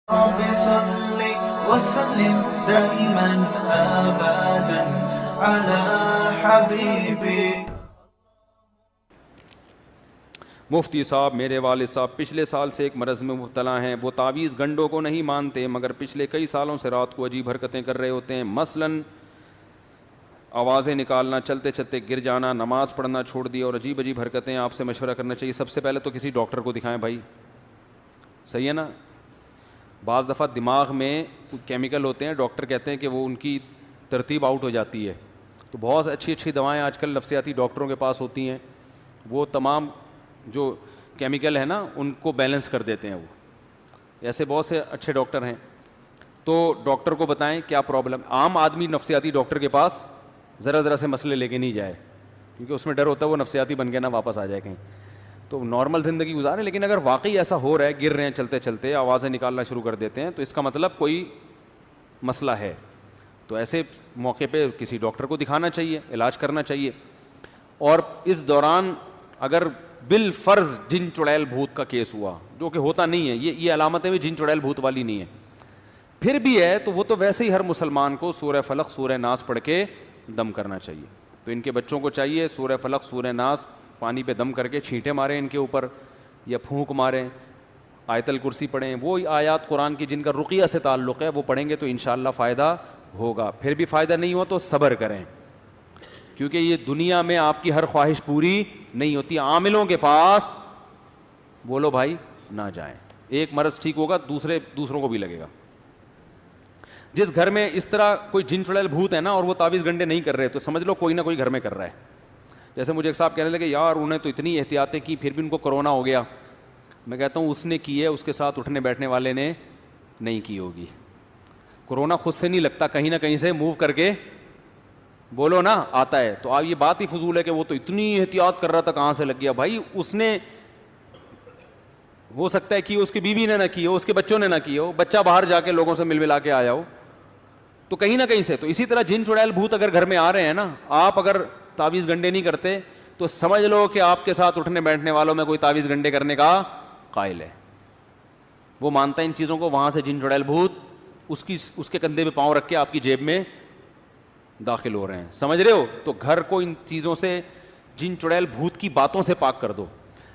رب صل وسلم دائما ابدا على حبيبي. مفتی صاحب، میرے والد صاحب پچھلے سال سے ایک مرض میں مبتلا ہیں. وہ تعویذ گنڈوں کو نہیں مانتے مگر پچھلے کئی سالوں سے رات کو عجیب حرکتیں کر رہے ہوتے ہیں. مثلاً آوازیں نکالنا، چلتے چلتے گر جانا، نماز پڑھنا چھوڑ دیا اور عجیب عجیب حرکتیں. آپ سے مشورہ کرنا چاہیے. سب سے پہلے تو کسی ڈاکٹر کو دکھائیں بھائی، صحیح ہے نا. بعض دفعہ دماغ میں کیمیکل ہوتے ہیں، ڈاکٹر کہتے ہیں کہ وہ ان کی ترتیب آؤٹ ہو جاتی ہے، تو بہت اچھی اچھی دوائیں آج کل نفسیاتی ڈاکٹروں کے پاس ہوتی ہیں. وہ تمام جو کیمیکل ہیں نا ان کو بیلنس کر دیتے ہیں. وہ ایسے بہت سے اچھے ڈاکٹر ہیں. تو ڈاکٹر کو بتائیں کیا پرابلم. عام آدمی نفسیاتی ڈاکٹر کے پاس ذرا سے مسئلے لے کے نہیں جائے، کیونکہ اس میں ڈر ہوتا ہے وہ نفسیاتی بن کے نہ واپس آ جائے کہیں. تو نارمل زندگی گزاریں. لیکن اگر واقعی ایسا ہو رہا ہے، گر رہے ہیں چلتے چلتے، آوازیں نکالنا شروع کر دیتے ہیں، تو اس کا مطلب کوئی مسئلہ ہے. تو ایسے موقع پہ کسی ڈاکٹر کو دکھانا چاہیے، علاج کرنا چاہیے. اور اس دوران اگر بالفرض جن چڑیل بھوت کا کیس ہوا، جو کہ ہوتا نہیں ہے، یہ علامتیں بھی جن چڑیل بھوت والی نہیں ہیں، پھر بھی ہے، تو وہ تو ویسے ہی ہر مسلمان کو سورہ فلق سورہ ناس پڑھ کے دم کرنا چاہیے. تو ان کے بچوں کو چاہیے سورہ فلق سورہ ناس پانی پہ دم کر کے چھینٹے ماریں ان کے اوپر، یا پھونک ماریں، آیت الکرسی پڑھیں. وہ آیات قرآن کی جن کا رقیہ سے تعلق ہے وہ پڑھیں گے تو انشاءاللہ فائدہ ہوگا. پھر بھی فائدہ نہیں ہوا تو صبر کریں، کیونکہ یہ دنیا میں آپ کی ہر خواہش پوری نہیں ہوتی. عاملوں کے پاس بولو بھائی نہ جائیں. ایک مرض ٹھیک ہوگا دوسروں کو بھی لگے گا. جس گھر میں اس طرح کوئی جن چڑیل بھوت ہے نا اور وہ تعویذ گنڈے نہیں کر رہے، تو سمجھ لو کوئی نہ کوئی گھر میں کر رہا ہے. جیسے مجھے ایک صاحب کہنے لگے یار انہیں تو اتنی احتیاطیں کی پھر بھی ان کو کرونا ہو گیا. میں کہتا ہوں اس نے کی ہے، اس کے ساتھ اٹھنے بیٹھنے والے نے نہیں کی ہوگی. کرونا خود سے نہیں لگتا، کہیں نہ کہیں سے موو کر کے بولو نا آتا ہے. تو یہ بات ہی فضول ہے کہ وہ تو اتنی احتیاط کر رہا تھا کہاں سے لگ گیا. بھائی اس نے ہو سکتا ہے کہ اس کی بیوی نے نہ کی ہو، اس کے بچوں نے نہ کی ہو، بچہ باہر جا کے لوگوں سے مل ملا کے آیا ہو، تو کہیں نہ کہیں سے. تو اسی طرح جن چڑیل بھوت اگر گھر میں آ رہے ہیں نا، آپ اگر تعویذ گنڈے نہیں کرتے تو سمجھ لو کہ آپ کے ساتھ اٹھنے بیٹھنے والوں میں کوئی تعویذ گنڈے کرنے کا قائل ہے. وہ مانتا ہے ان چیزوں کو، وہاں سے جن چڑیل بھوت اس کے کندھے پہ پاؤں رکھ کے آپ کی جیب میں داخل ہو رہے ہیں. سمجھ رہے ہو؟ تو گھر کو ان چیزوں سے، جن چڑیل بھوت کی باتوں سے پاک کر دو.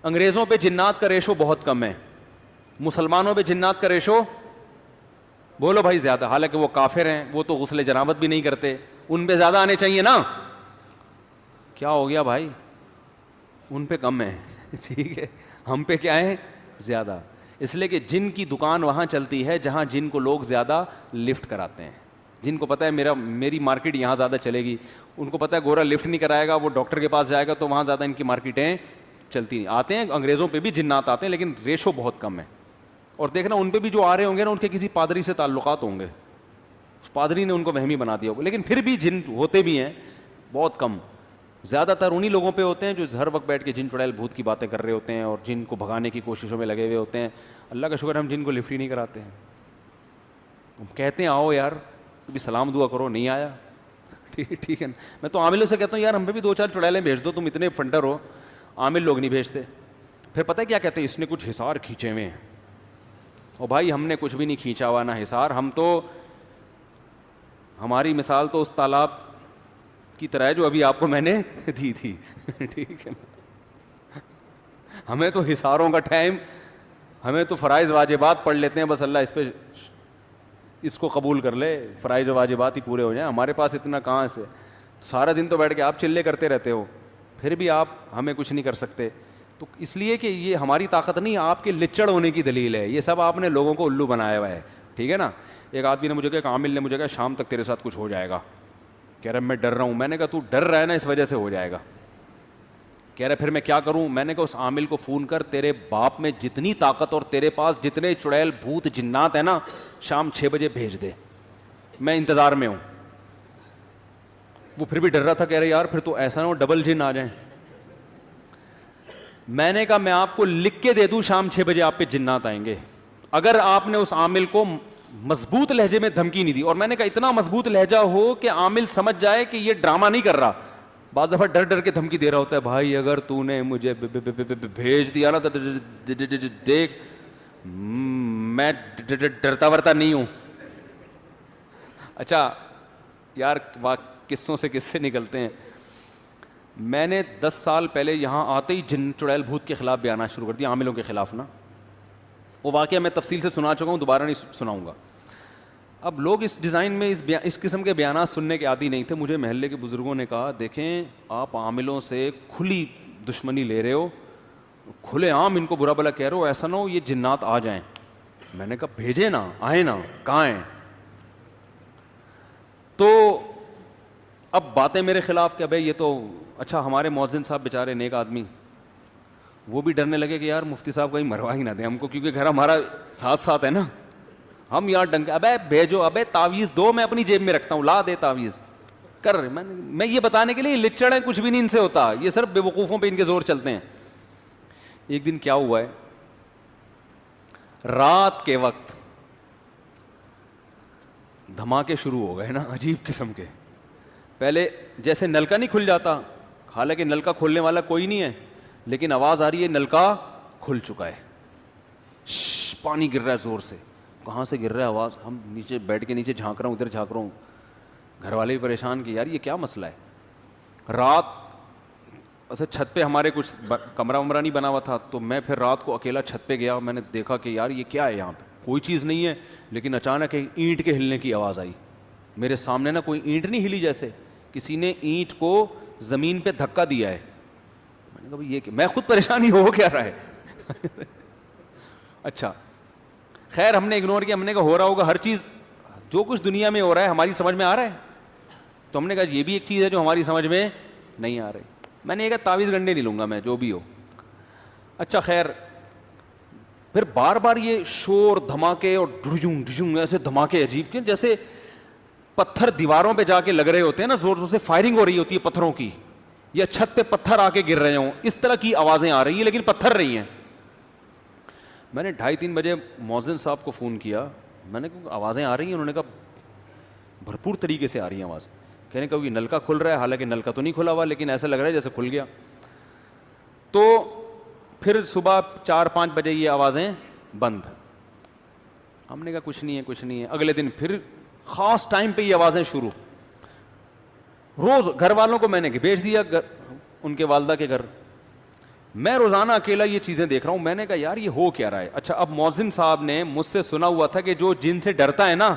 انگریزوں پہ جنات کا ریشو بہت کم ہے، مسلمانوں پہ جنات کا ریشو بولو بھائی زیادہ. حالانکہ وہ کافر ہیں، وہ تو غسل جنابت بھی نہیں کرتے، ان پہ زیادہ آنے چاہیے نا. کیا ہو گیا بھائی؟ ان پہ کم ہے ٹھیک ہے، ہم پہ کیا ہے؟ زیادہ. اس لیے کہ جن کی دکان وہاں چلتی ہے جہاں جن کو لوگ زیادہ لفٹ کراتے ہیں. جن کو پتہ ہے میری مارکیٹ یہاں زیادہ چلے گی، ان کو پتہ ہے گورا لفٹ نہیں کرائے گا، وہ ڈاکٹر کے پاس جائے گا تو وہاں زیادہ ان کی مارکیٹیں چلتی آتے ہیں. انگریزوں پہ بھی جنات آتے ہیں لیکن ریشو بہت کم ہے. اور دیکھنا ان پہ بھی جو آ رہے ہوں گے نا، ان کے کسی پادری سے تعلقات ہوں گے، پادری نے ان کو وہمی بنا دیا ہوگا. لیکن پھر بھی جن ہوتے بھی ہیں بہت کم. زیادہ تر انہی لوگوں پہ ہوتے ہیں جو ہر وقت بیٹھ کے جن چڑیل بھوت کی باتیں کر رہے ہوتے ہیں اور جن کو بھگانے کی کوششوں میں لگے ہوئے ہوتے ہیں. اللہ کا شکر ہم جن کو لفٹ ہی نہیں کراتے ہیں. ہم کہتے ہیں آؤ یار بھی سلام دعا کرو، نہیں آیا ٹھیک ہے. میں تو عاملوں سے کہتا ہوں یار ہم پہ بھی 2-4 چڑیلیں بھیج دو، تم اتنے فنڈر ہو. عامل لوگ نہیں بھیجتے. پھر پتہ ہے کیا کہتے ہیں؟ اس نے کچھ حصار کھینچے ہوئے ہیں. اور بھائی ہم نے کچھ بھی نہیں کھینچا ہوا نہ حصار. ہم تو، ہماری مثال تو اس تالاب کی طرح ہے جو ابھی آپ کو میں نے دی تھی ٹھیک ہے. ہمیں تو حصاروں کا ٹائم، ہمیں تو فرائض واجبات پڑھ لیتے ہیں بس، اللہ اس پہ اس کو قبول کر لے، فرائض و واجبات ہی پورے ہو جائیں. ہمارے پاس اتنا کہاں سے؟ سارا دن تو بیٹھ کے آپ چلے کرتے رہتے ہو، پھر بھی آپ ہمیں کچھ نہیں کر سکتے. تو اس لیے کہ یہ ہماری طاقت نہیں، آپ کے لچڑ ہونے کی دلیل ہے. یہ سب آپ نے لوگوں کو الو بنایا ہوا ہے، ٹھیک ہے نا. ایک آدمی نے مجھے کہا، ایک عامل نے مجھے کہا شام تک تیرے ساتھ کچھ ہو جائے گا. کہہ رہا میں ڈر رہا ہوں. میں نے کہا تو ڈر رہا ہے نا اس وجہ سے ہو جائے گا. کہہ رہا پھر میں کیا کروں؟ میں نے کہا اس عامل کو فون کر، تیرے باپ میں جتنی طاقت اور تیرے پاس جتنے چڑیل بھوت جنات ہیں نا، شام 6 بجے بھیج دے، میں انتظار میں ہوں. وہ پھر بھی ڈر رہا تھا. کہہ رہے یار پھر تو ایسا نہ ہو ڈبل جن آ جائیں. میں نے کہا میں آپ کو لکھ کے دے دوں شام 6 بجے آپ پہ جنات آئیں گے، اگر آپ نے اس عامل کو مضبوط لہجے میں دھمکی نہیں دی. اور میں نے کہا اتنا مضبوط لہجہ ہو کہ عامل سمجھ جائے کہ یہ ڈرامہ نہیں کر رہا. بعض دفعہ ڈر ڈر کے دھمکی دے رہا ہوتا ہے، بھائی اگر تو نے مجھے بھیج دیا نا تو دیکھ میں ڈرتا ورتا نہیں ہوں. اچھا یار قصوں سے قصے نکلتے ہیں. میں نے 10 سال پہلے یہاں آتے ہی جن چڑیل بھوت کے خلاف بیانات شروع کر دیا, عاملوں کے خلاف نا. وہ واقعہ میں تفصیل سے سنا چکا ہوں, دوبارہ نہیں سناؤں گا. اب لوگ اس ڈیزائن میں اس قسم کے بیانات سننے کے عادی نہیں تھے. مجھے محلے کے بزرگوں نے کہا دیکھیں آپ عاملوں سے کھلی دشمنی لے رہے ہو, کھلے عام ان کو برا بلا کہہ رہے ہو, ایسا نہ ہو یہ جنات آ جائیں. میں نے کہا بھیجے نا, آئے نا, کہاں ہیں؟ تو اب باتیں میرے خلاف کہ بھائی یہ تو اچھا ہمارے مؤذن صاحب بیچارے نیک آدمی, وہ بھی ڈرنے لگے کہ یار مفتی صاحب کہیں مروا ہی نہ دیں ہم کو, کیونکہ گھر ہمارا ساتھ ساتھ ہے نا. ہم یار ڈنگ ابے بھیجو, ابے تعویذ دو, میں اپنی جیب میں رکھتا ہوں, لا دے تعویذ کر. میں یہ بتانے کے لیے لچڑ ہیں, کچھ بھی نہیں ان سے ہوتا, یہ صرف بے وقوفوں پہ ان کے زور چلتے ہیں. ایک دن کیا ہوا ہے, رات کے وقت دھماکے شروع ہو گئے نا عجیب قسم کے. پہلے جیسے نلکا نہیں کھل جاتا, حالانکہ نلکا کھولنے والا کوئی نہیں ہے, لیکن آواز آ رہی ہے نلکا کھل چکا ہے, پانی گر رہا ہے زور سے. کہاں سے گر رہا ہے آواز؟ ہم نیچے بیڈ کے نیچے جھانک رہا ہوں, ادھر جھانک رہا ہوں. گھر والے بھی پریشان کہ یار یہ کیا مسئلہ ہے. رات ایسے چھت پہ ہمارے کچھ کمرہ ومرہ نہیں بنا ہوا تھا, تو میں پھر رات کو اکیلا چھت پہ گیا. میں نے دیکھا کہ یار یہ کیا ہے, یہاں پہ کوئی چیز نہیں ہے, لیکن اچانک ایک اینٹ کے ہلنے کی آواز آئی. میرے سامنے نا کوئی اینٹ نہیں ہلی, جیسے کسی نے اینٹ کو زمین پہ دھکا دیا ہے. میں نے کہا یہ کہ میں خود پریشانی ہو کیا رہا ہے. اچھا خیر ہم نے اگنور کیا, ہم نے کہا ہو رہا ہوگا, ہر چیز جو کچھ دنیا میں ہو رہا ہے ہماری سمجھ میں آ رہا ہے. تو ہم نے کہا یہ بھی ایک چیز ہے جو ہماری سمجھ میں نہیں آ رہی. میں نے یہ کہا تعویذ گنڈے نہیں لوں گا میں, جو بھی ہو. اچھا خیر پھر بار بار یہ شور دھماکے اور ڈھجوں ڈھجوں ایسے دھماکے عجیب کے, جیسے پتھر دیواروں پہ جا کے لگ رہے ہوتے ہیں نا, زور زور سے فائرنگ ہو رہی ہوتی ہے پتھروں کی, یا چھت پہ پتھر آ کے گر رہے ہوں, اس طرح کی آوازیں آ رہی ہیں لیکن پتھر رہی ہیں. میں نے 2:30-3 بجے مؤذن صاحب کو فون کیا. میں نے کہا آوازیں آ رہی ہیں؟ انہوں نے کہا بھرپور طریقے سے آ رہی ہیں آواز. کہنے کا یہ نلکا کھل رہا ہے, حالانکہ نلکا تو نہیں کھلا ہوا, لیکن ایسا لگ رہا ہے جیسے کھل گیا. تو پھر صبح 4-5 بجے یہ آوازیں بند. ہم نے کہا کچھ نہیں ہے کچھ نہیں ہے. اگلے دن پھر خاص ٹائم پہ یہ آوازیں شروع. روز گھر والوں کو میں نے بھیج دیا ان کے والدہ کے گھر. میں روزانہ اکیلا یہ چیزیں دیکھ رہا ہوں. میں نے کہا یار یہ ہو کیا رہا ہے. اچھا اب مؤذن صاحب نے مجھ سے سنا ہوا تھا کہ جو جن سے ڈرتا ہے نا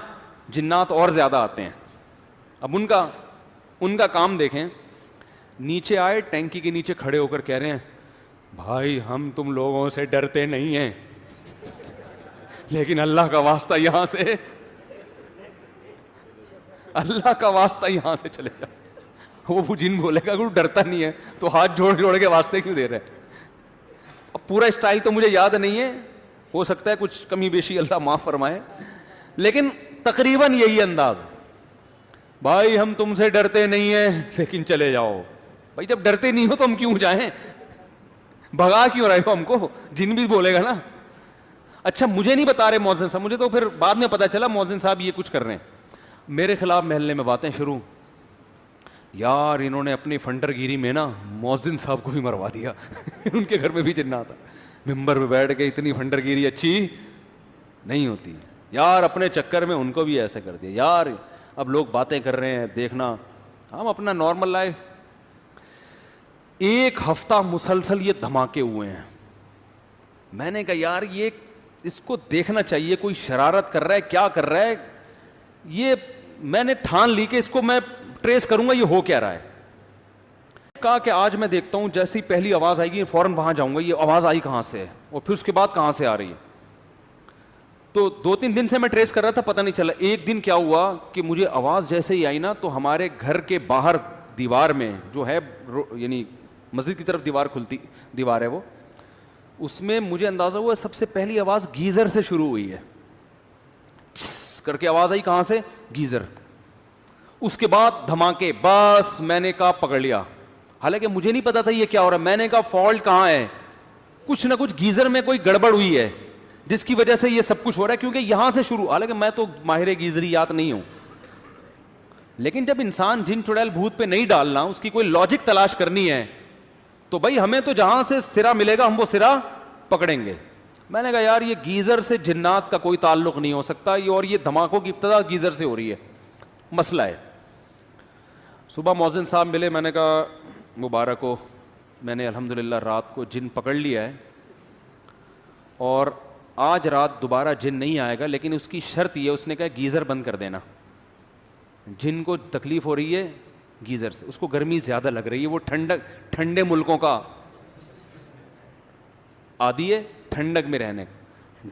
جنات اور زیادہ آتے ہیں. اب ان کا کام دیکھیں. نیچے آئے, ٹینکی کے نیچے کھڑے ہو کر کہہ رہے ہیں بھائی ہم تم لوگوں سے ڈرتے نہیں ہیں, لیکن اللہ کا واسطہ یہاں سے, اللہ کا واسطہ یہاں سے چلے جا. وہ جن بولے گا کہ ڈرتا نہیں ہے تو ہاتھ جوڑ جوڑ کے واسطے کیوں دے رہے ہیں. اب پورا اسٹائل تو مجھے یاد نہیں ہے, ہو سکتا ہے کچھ کمی بیشی اللہ معاف فرمائے, لیکن تقریباً یہی انداز. بھائی ہم تم سے ڈرتے نہیں ہیں لیکن چلے جاؤ. بھائی جب ڈرتے نہیں ہو تو ہم کیوں جائیں, بھگا کیوں رہے ہو ہم کو؟ جن بھی بولے گا نا. اچھا مجھے نہیں بتا رہے مؤذن صاحب, مجھے تو پھر بعد میں پتا چلا مؤذن صاحب یہ کچھ کر رہے ہیں. میرے خلاف محلے میں باتیں شروع. یار انہوں نے اپنی فنڈر گیری میں نا مؤذن صاحب کو بھی مروا دیا. ان کے گھر میں بھی جنات تھا. ممبر پہ بیٹھ کے اتنی فنڈر گیری اچھی نہیں ہوتی یار, اپنے چکر میں ان کو بھی ایسے کر دیا. یار اب لوگ باتیں کر رہے ہیں, دیکھنا ہم اپنا نارمل لائف. 1 ہفتہ مسلسل یہ دھماکے ہوئے ہیں. میں نے کہا یار یہ اس کو دیکھنا چاہیے, کوئی شرارت کر رہا ہے, کیا کر رہا ہے. یہ میں نے ٹھان لی کہ اس کو میں ٹریس کروں گا یہ ہو کیا رہا ہے. کہا کہ آج میں دیکھتا ہوں جیسی پہلی آواز آئے گی فوراً وہاں جاؤں گا, یہ آواز آئی کہاں سے ہے اور پھر اس کے بعد کہاں سے آ رہی ہے. تو 2-3 دن سے میں ٹریس کر رہا تھا, پتہ نہیں چلا. ایک دن کیا ہوا کہ مجھے آواز جیسے ہی آئی نا, تو ہمارے گھر کے باہر دیوار میں جو ہے یعنی مسجد کی طرف دیوار ہے وہ, اس میں مجھے اندازہ ہوا سب سے پہلی آواز گیزر سے شروع ہوئی ہے. کر کے آواز آئی کہاں سے, گیزر. اس کے بعد دھماکے. بس میں نے کہا پکڑ لیا, حالانکہ مجھے نہیں پتا تھا یہ کیا ہو رہا ہے. میں نے کہا فالٹ کہاں ہے, کچھ نہ کچھ گیزر میں کوئی گڑبڑ ہوئی ہے جس کی وجہ سے یہ سب کچھ ہو رہا ہے, کیونکہ یہاں سے شروع. حالانکہ میں تو ماہر گیزریات نہیں ہوں, لیکن جب انسان جن چڑیل بھوت پہ نہیں ڈالنا, اس کی کوئی لاجک تلاش کرنی ہے, تو بھائی ہمیں تو جہاں سے سرا ملے گا ہم وہ سرا پکڑیں گے. میں نے کہا یار یہ گیزر سے جنات کا کوئی تعلق نہیں ہو سکتا, اور یہ دھماکوں کی ابتدا گیزر سے ہو رہی ہے, مسئلہ ہے. صبح مؤذن صاحب ملے, میں نے کہا مبارک ہو, میں نے الحمدللہ رات کو جن پکڑ لیا ہے, اور آج رات دوبارہ جن نہیں آئے گا, لیکن اس کی شرط یہ, اس نے کہا گیزر بند کر دینا. جن کو تکلیف ہو رہی ہے گیزر سے, اس کو گرمی زیادہ لگ رہی ہے, وہ ٹھنڈے ملکوں کا عادی ہے ٹھنڈک میں رہنے,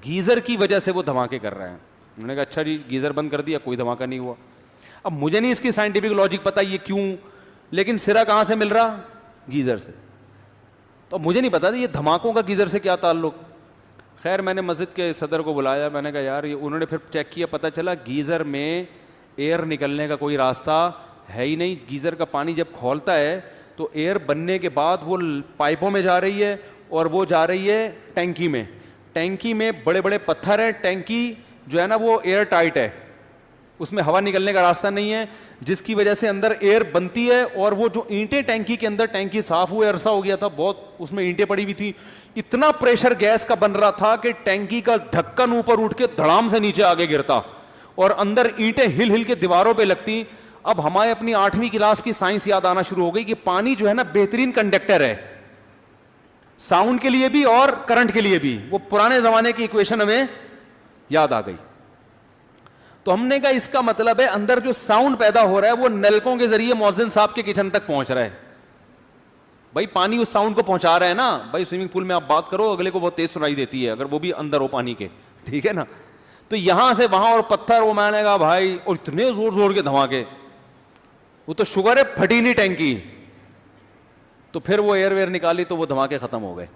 گیزر کی وجہ سے وہ دھماکے کر رہے ہیں. میں نے کہا اچھا جی گیزر بند کر دیا, کوئی دھماکہ نہیں ہوا. اب مجھے نہیں اس کی سائنٹیفک لاجک پتہ یہ کیوں, لیکن سرا کہاں سے مل رہا, گیزر سے. تو مجھے نہیں پتا یہ دھماکوں کا گیزر سے کیا تعلق. خیر میں نے مسجد کے صدر کو بلایا, میں نے کہا یار یہ, انہوں نے پھر چیک کیا, پتہ چلا گیزر میں ایئر نکلنے کا کوئی راستہ ہے ہی نہیں. گیزر کا پانی جب کھولتا ہے تو ایئر بننے کے بعد وہ پائپوں میں جا رہی ہے, اور وہ جا رہی ہے ٹینکی میں. ٹینکی میں بڑے بڑے پتھر ہیں, ٹینکی جو ہے نا وہ ایئر ٹائٹ ہے, اس میں ہوا نکلنے کا راستہ نہیں ہے, جس کی وجہ سے اندر ایئر بنتی ہے. اور وہ جو اینٹیں ٹینکی کے اندر, ٹینکی صاف ہوئے عرصہ ہو گیا تھا بہت, اس میں اینٹیں پڑی ہوئی تھی, اتنا پریشر گیس کا بن رہا تھا کہ ٹینکی کا ڈھکن اوپر اٹھ کے دھڑام سے نیچے آگے گرتا, اور اندر اینٹیں ہل ہل کے دیواروں پہ لگتی. اب ہمارے اپنی 8ویں کلاس کی سائنس یاد آنا شروع ہو گئی کہ پانی جو ہے نا بہترین کنڈکٹر ہے, ساؤنڈ کے لیے بھی اور کرنٹ کے لیے بھی. وہ پرانے زمانے کی ایکویشن ہمیں یاد آ گئی. تو ہم نے کہا اس کا مطلب ہے اندر جو ساؤنڈ پیدا ہو رہا ہے وہ نلکوں کے ذریعے مؤذن صاحب کے کچن تک پہنچ رہا ہے. بھائی پانی اس ساؤنڈ کو پہنچا رہا ہے نا. بھائی سوئمنگ پول میں آپ بات کرو, اگلے کو بہت تیز سنائی دیتی ہے اگر وہ بھی اندر ہو پانی کے, ٹھیک ہے نا. تو یہاں سے وہاں, اور پتھر, وہ میں نے کہا بھائی, اور اتنے زور زور کے دھماکے, وہ تو شوگر ہے پھٹی نہیں ٹینکی. تو پھر وہ ایئر ویئر نکالی تو وہ دھماکے ختم ہو گئے.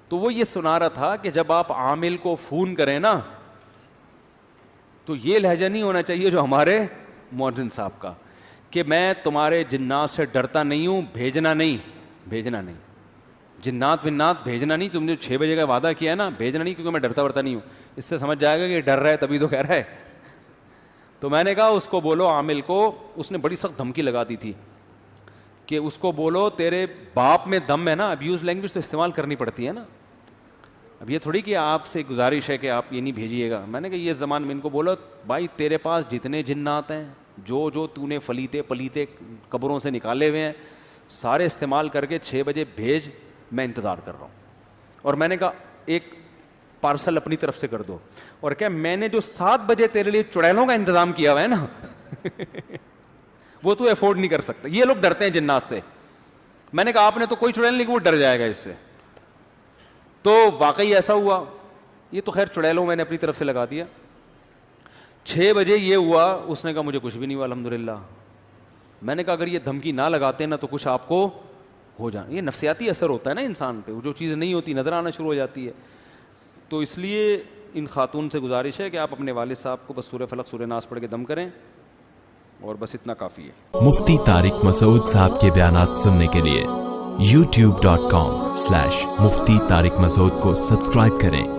تو وہ یہ سنا رہا تھا کہ جب آپ عامل کو فون کریں نا تو یہ لہجہ نہیں ہونا چاہیے جو ہمارے مؤذن صاحب کا, کہ میں تمہارے جنات سے ڈرتا نہیں ہوں, بھیجنا نہیں, بھیجنا نہیں, جنات ونات بھیجنا نہیں, تم نے 6 بجے کا وعدہ کیا ہے نا, بھیجنا نہیں, کیونکہ میں ڈرتا ورتا نہیں ہوں. اس سے سمجھ جائے گا کہ ڈر رہا ہے تبھی تو کہہ رہا ہے. تو میں نے کہا اس کو بولو عامل کو, اس نے بڑی سخت دھمکی لگا دی تھی کہ اس کو بولو تیرے باپ میں دم ہے نا. ابیوز لینگویج تو استعمال کرنی پڑتی ہے نا. اب یہ تھوڑی کہ آپ سے گزارش ہے کہ آپ یہ نہیں بھیجیے گا. میں نے کہا یہ زمان میں ان کو بولو بھائی تیرے پاس جتنے جنات ہیں, جو تو نے فلیتے پلیتے قبروں سے نکالے ہوئے ہیں, سارے استعمال کر کے 6 بجے بھیج, میں انتظار کر رہا ہوں. اور میں نے کہا ایک پارسل اپنی طرف سے کر دو, اور کیا میں نے جو 7 بجے تیرے لیے چڑیلوں کا انتظام کیا ہوا ہے نا وہ تو افورڈ نہیں کر سکتا. یہ لوگ ڈرتے ہیں جنات سے. میں نے کہا آپ نے تو کوئی چڑیل نہیں کہ وہ ڈر جائے گا اس سے. تو واقعی ایسا ہوا. یہ تو خیر چڑیلوں میں نے اپنی طرف سے لگا دیا. 6 بجے یہ ہوا, اس نے کہا مجھے کچھ بھی نہیں ہوا الحمدللہ. میں نے کہا اگر یہ دھمکی نہ لگاتے نا تو کچھ آپ کو ہو جائے. یہ نفسیاتی اثر ہوتا ہے نا انسان پہ, جو چیز نہیں ہوتی نظر آنا شروع ہو جاتی ہے. تو اس لیے ان خاتون سے گزارش ہے کہ آپ اپنے والد صاحب کو بس سورہ فلق سورہ ناس پڑھ کے دم کریں, اور بس اتنا کافی ہے. مفتی طارق مسعود صاحب کے بیانات سننے کے لیے youtube.com/مفتی طارق مسعود کو سبسکرائب کریں.